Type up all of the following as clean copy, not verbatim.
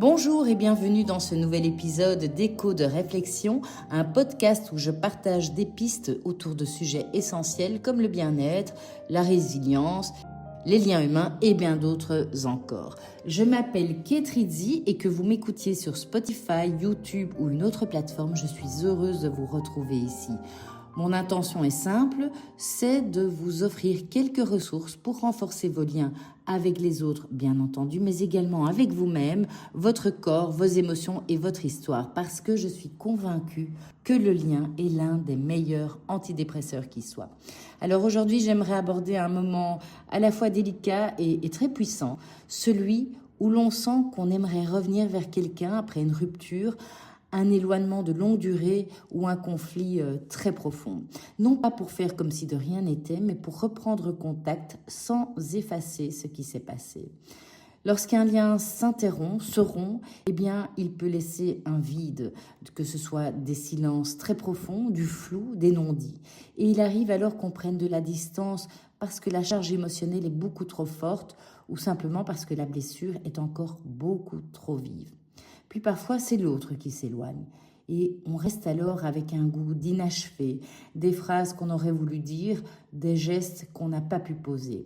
Bonjour et bienvenue dans ce nouvel épisode d'Écho de réflexion, un podcast où je partage des pistes autour de sujets essentiels comme le bien-être, la résilience, les liens humains et bien d'autres encore. Je m'appelle Kate Rizzi et que vous m'écoutiez sur Spotify, YouTube ou une autre plateforme, je suis heureuse de vous retrouver ici. Mon intention est simple, c'est de vous offrir quelques ressources pour renforcer vos liens avec les autres, bien entendu, mais également avec vous-même, votre corps, vos émotions et votre histoire, parce que je suis convaincue que le lien est l'un des meilleurs antidépresseurs qui soit. Alors aujourd'hui, j'aimerais aborder un moment à la fois délicat et très puissant, celui où l'on sent qu'on aimerait revenir vers quelqu'un après une rupture, un éloignement de longue durée ou un conflit très profond. Non pas pour faire comme si de rien n'était, mais pour reprendre contact sans effacer ce qui s'est passé. Lorsqu'un lien s'interrompt, se rompt, eh bien, il peut laisser un vide, que ce soit des silences très profonds, du flou, des non-dits. Et il arrive alors qu'on prenne de la distance parce que la charge émotionnelle est beaucoup trop forte ou simplement parce que la blessure est encore beaucoup trop vive. Puis parfois, c'est l'autre qui s'éloigne. Et on reste alors avec un goût d'inachevé, des phrases qu'on aurait voulu dire, des gestes qu'on n'a pas pu poser.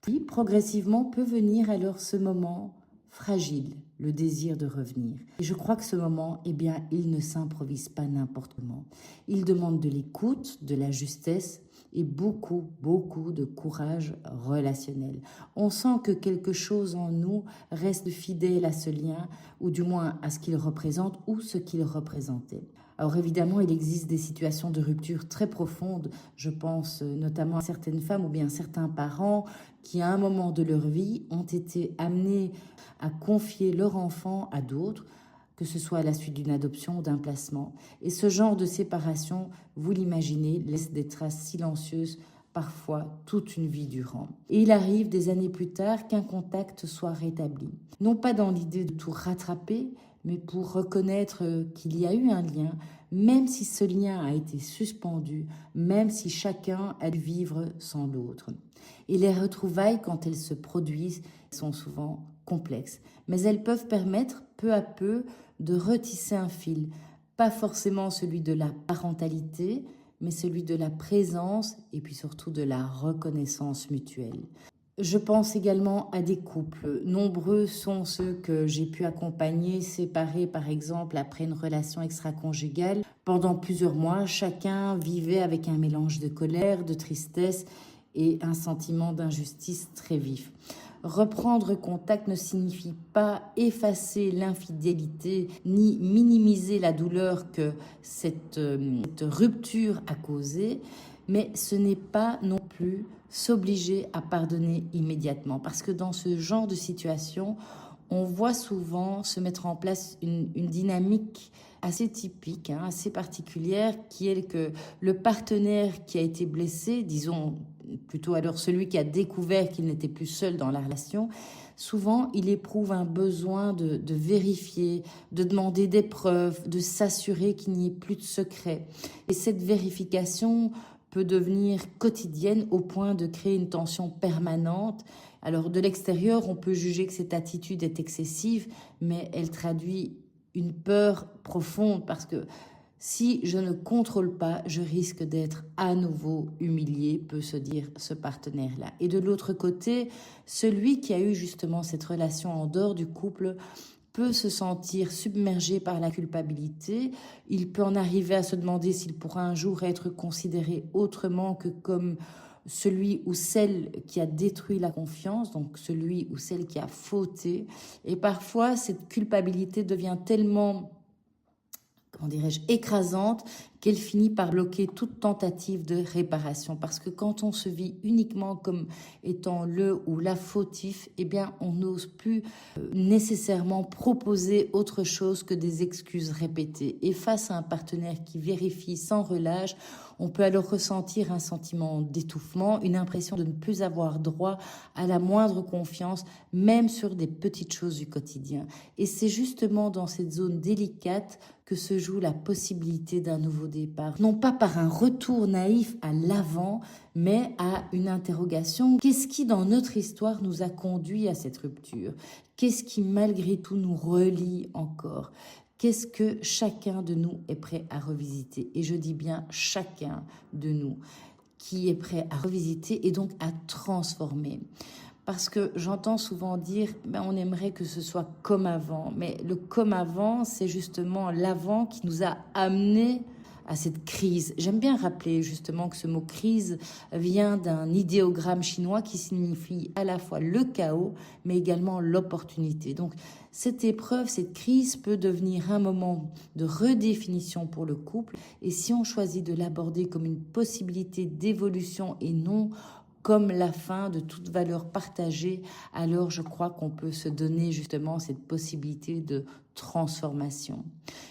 Puis, progressivement, peut venir alors ce moment fragile, le désir de revenir. Et je crois que ce moment, eh bien, il ne s'improvise pas n'importe comment. Il demande de l'écoute, de la justesse et beaucoup de courage relationnel. On sent que quelque chose en nous reste fidèle à ce lien, ou du moins à ce qu'il représente ou ce qu'il représentait. Alors évidemment, il existe des situations de rupture très profondes. Je pense notamment à certaines femmes ou bien certains parents qui, à un moment de leur vie, ont été amenés à confier leur enfant à d'autres, que ce soit à la suite d'une adoption ou d'un placement. Et ce genre de séparation, vous l'imaginez, laisse des traces silencieuses, parfois toute une vie durant. Et il arrive des années plus tard qu'un contact soit rétabli. Non pas dans l'idée de tout rattraper, mais pour reconnaître qu'il y a eu un lien, même si ce lien a été suspendu, même si chacun a dû vivre sans l'autre. Et les retrouvailles, quand elles se produisent, sont souvent complexes. Mais elles peuvent permettre, peu à peu, de retisser un fil. Pas forcément celui de la parentalité, mais celui de la présence et puis surtout de la reconnaissance mutuelle. Je pense également à des couples. Nombreux sont ceux que j'ai pu accompagner, séparés par exemple après une relation extra-conjugale. Pendant plusieurs mois, chacun vivait avec un mélange de colère, de tristesse et un sentiment d'injustice très vif. Reprendre contact ne signifie pas effacer l'infidélité ni minimiser la douleur que cette rupture a causée, mais ce n'est pas non plus s'obliger à pardonner immédiatement. Parce que dans ce genre de situation, on voit souvent se mettre en place une dynamique assez typique, assez particulière, qui est que le partenaire qui a été blessé, disons plutôt alors celui qui a découvert qu'il n'était plus seul dans la relation, souvent il éprouve un besoin de vérifier, de demander des preuves, de s'assurer qu'il n'y ait plus de secret. Et cette vérification peut devenir quotidienne au point de créer une tension permanente. Alors de l'extérieur, on peut juger que cette attitude est excessive, mais elle traduit une peur profonde parce que si je ne contrôle pas, je risque d'être à nouveau humilié, peut se dire ce partenaire-là. Et de l'autre côté, celui qui a eu justement cette relation en dehors du couple peut se sentir submergé par la culpabilité. Il peut en arriver à se demander s'il pourra un jour être considéré autrement que comme celui ou celle qui a détruit la confiance, donc celui ou celle qui a fauté. Et parfois, cette culpabilité devient tellement, comment dirais-je, écrasante, qu'elle finit par bloquer toute tentative de réparation. Parce que quand on se vit uniquement comme étant le ou la fautif, eh bien, on n'ose plus nécessairement proposer autre chose que des excuses répétées. Et face à un partenaire qui vérifie sans relâche, on peut alors ressentir un sentiment d'étouffement, une impression de ne plus avoir droit à la moindre confiance, même sur des petites choses du quotidien. Et c'est justement dans cette zone délicate que se joue la possibilité d'un nouveau départ. Non pas par un retour naïf à l'avant, mais à une interrogation. Qu'est-ce qui, dans notre histoire, nous a conduit à cette rupture? Qu'est-ce qui, malgré tout, nous relie encore? Qu'est-ce que chacun de nous est prêt à revisiter? Et je dis bien chacun de nous qui est prêt à revisiter et donc à transformer. Parce que j'entends souvent dire, on aimerait que ce soit comme avant. Mais le comme avant, c'est justement l'avant qui nous a amenés à cette crise. J'aime bien rappeler justement que ce mot crise vient d'un idéogramme chinois qui signifie à la fois le chaos, mais également l'opportunité. Donc cette épreuve, cette crise peut devenir un moment de redéfinition pour le couple. Et si on choisit de l'aborder comme une possibilité d'évolution et non comme la fin de toute valeur partagée, alors je crois qu'on peut se donner justement cette possibilité de transformation.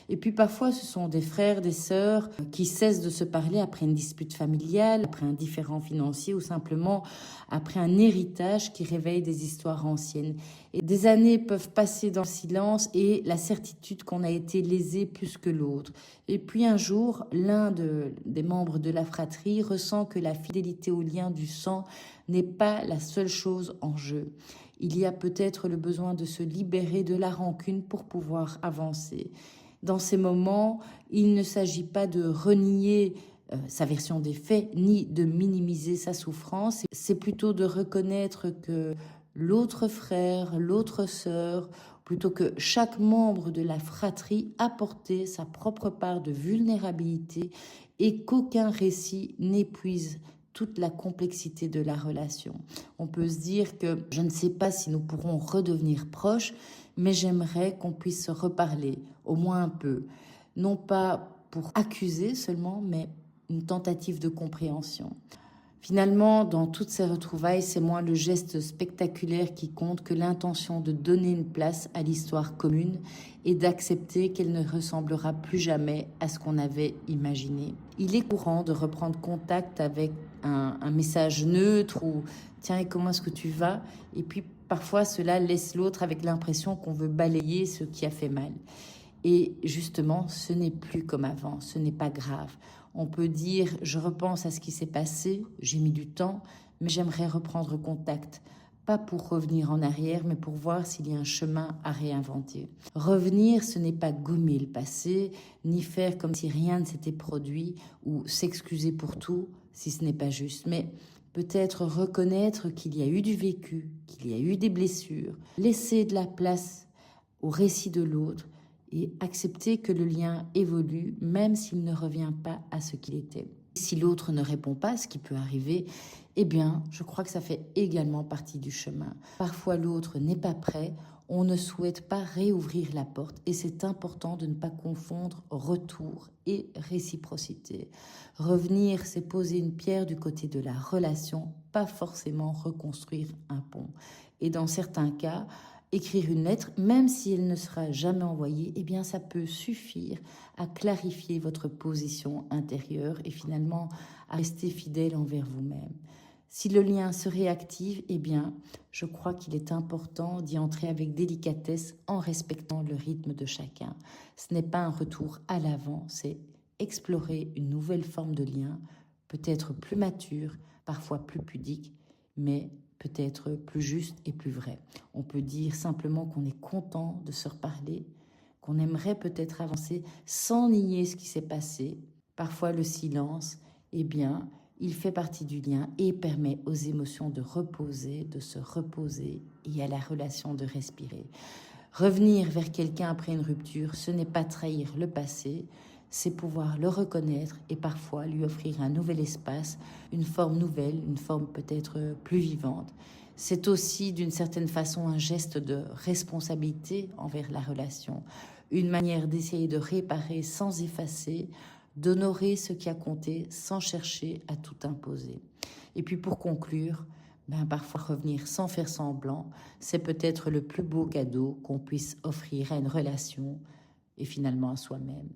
Et puis parfois, ce sont des frères, des sœurs qui cessent de se parler après une dispute familiale, après un différend financier ou simplement après un héritage qui réveille des histoires anciennes. Et des années peuvent passer dans le silence et la certitude qu'on a été lésé plus que l'autre. Et puis un jour, l'un des membres de la fratrie ressent que la fidélité au lien du sang n'est pas la seule chose en jeu. Il y a peut-être le besoin de se libérer de la rancune pour pouvoir avancer. Dans ces moments, il ne s'agit pas de renier sa version des faits, ni de minimiser sa souffrance. C'est plutôt de reconnaître que l'autre frère, l'autre sœur, plutôt que chaque membre de la fratrie apportait sa propre part de vulnérabilité et qu'aucun récit n'épuise toute la complexité de la relation. On peut se dire que je ne sais pas si nous pourrons redevenir proches, mais j'aimerais qu'on puisse se reparler, au moins un peu. Non pas pour accuser seulement, mais une tentative de compréhension. Finalement, dans toutes ces retrouvailles, c'est moins le geste spectaculaire qui compte que l'intention de donner une place à l'histoire commune et d'accepter qu'elle ne ressemblera plus jamais à ce qu'on avait imaginé. Il est courant de reprendre contact avec un message neutre ou « Tiens, et comment est-ce que tu vas ?» Et puis parfois, cela laisse l'autre avec l'impression qu'on veut balayer ce qui a fait mal. Et justement, ce n'est plus comme avant, ce n'est pas grave. On peut dire, je repense à ce qui s'est passé, j'ai mis du temps, mais j'aimerais reprendre contact. Pas pour revenir en arrière, mais pour voir s'il y a un chemin à réinventer. Revenir, ce n'est pas gommer le passé, ni faire comme si rien ne s'était produit, ou s'excuser pour tout, si ce n'est pas juste. Mais peut-être reconnaître qu'il y a eu du vécu, qu'il y a eu des blessures, laisser de la place au récit de l'autre, et accepter que le lien évolue même s'il ne revient pas à ce qu'il était. Si l'autre ne répond pas, ce qui peut arriver, eh bien, je crois que ça fait également partie du chemin. Parfois, l'autre n'est pas prêt, on ne souhaite pas réouvrir la porte et c'est important de ne pas confondre retour et réciprocité. Revenir, c'est poser une pierre du côté de la relation, pas forcément reconstruire un pont. Et dans certains cas, écrire une lettre, même si elle ne sera jamais envoyée, eh bien ça peut suffire à clarifier votre position intérieure et finalement à rester fidèle envers vous-même. Si le lien se réactive, eh bien, je crois qu'il est important d'y entrer avec délicatesse en respectant le rythme de chacun. Ce n'est pas un retour à l'avant, c'est explorer une nouvelle forme de lien, peut-être plus mature, parfois plus pudique, mais peut-être plus juste et plus vrai. On peut dire simplement qu'on est content de se reparler, qu'on aimerait peut-être avancer sans nier ce qui s'est passé. Parfois, le silence, eh bien, il fait partie du lien et permet aux émotions de reposer, de se reposer et à la relation de respirer. Revenir vers quelqu'un après une rupture, ce n'est pas trahir le passé, c'est pouvoir le reconnaître et parfois lui offrir un nouvel espace, une forme nouvelle, une forme peut-être plus vivante. C'est aussi d'une certaine façon un geste de responsabilité envers la relation, une manière d'essayer de réparer sans effacer, d'honorer ce qui a compté sans chercher à tout imposer. Et puis pour conclure, parfois revenir sans faire semblant, c'est peut-être le plus beau cadeau qu'on puisse offrir à une relation et finalement à soi-même.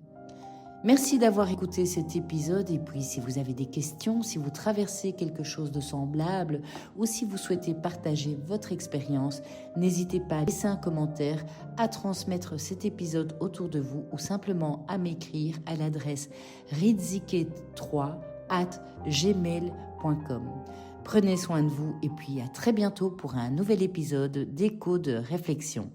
Merci d'avoir écouté cet épisode et puis si vous avez des questions, si vous traversez quelque chose de semblable ou si vous souhaitez partager votre expérience, n'hésitez pas à laisser un commentaire, à transmettre cet épisode autour de vous ou simplement à m'écrire à l'adresse rizike3@gmail.com. Prenez soin de vous et puis à très bientôt pour un nouvel épisode d'Écho de réflexion.